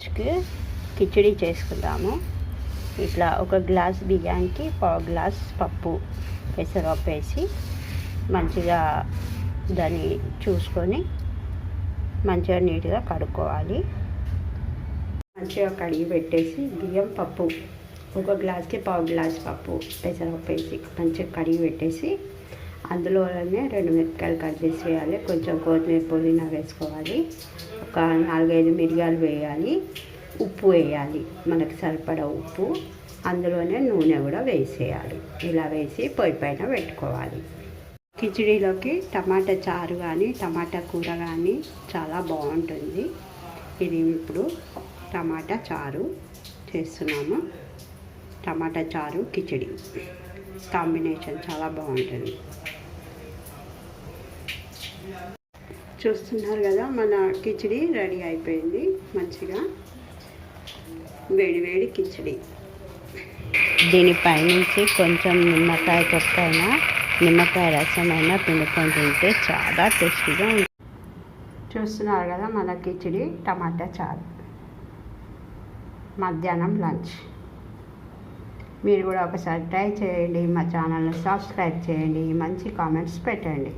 లంచ్కి కిచిడి చేసుకుందాము. ఇట్లా ఒక గ్లాస్ బియ్యానికి పావు గ్లాస్ పప్పు పెసరపప్పు వేసి మంచిగా దాన్ని చూసుకొని మంచిగా నీట్గా కడుక్కోవాలి. మంచిగా కడిగి పెట్టేసి బియ్యం పప్పు ఒక గ్లాస్కి పావు గ్లాస్ పప్పు పెసరపప్పు వేసి మంచిగా కడిగి పెట్టేసి అందులోనే 2 మిరపకాయలు కట్ చేసి వేయాలి. కొంచెం కొత్తిమీర పుదీనా వేసుకోవాలి. ఒక 4-5 మిరియాలు వేయాలి. ఉప్పు వేయాలి, మనకి సరిపడా ఉప్పు. అందులోనే నూనె కూడా వేసేయాలి. ఇలా వేసి పొయ్యి పైన పెట్టుకోవాలి. కిచిడీలోకి టమాటా చారు కానీ టమాటా కూర కానీ చాలా బాగుంటుంది. ఇది ఇప్పుడు టమాటా చారు చేస్తున్నాము. టమాటా చారు కిచిడి కాంబినేషన్ చాలా బాగుంటుంది. చూస్తున్నారు కదా, మన కిచిడి రెడీ అయిపోయింది. మంచిగా వేడి కిచిడి. దీనిపైనుంచి కొంచెం నిమ్మకాయ తొక్కైనా నిమ్మకాయ రసమైనా పిండుకొని తింటే చాలా టేస్టీగా ఉంటుంది. చూస్తున్నారు కదా, మన కిచిడి టమాటా చారు మధ్యాహ్నం లంచ్. మీరు కూడా ఒకసారి ట్రై చేయండి. మా ఛానల్ని సబ్స్క్రైబ్ చేయండి. మంచి కామెంట్స్ పెట్టండి.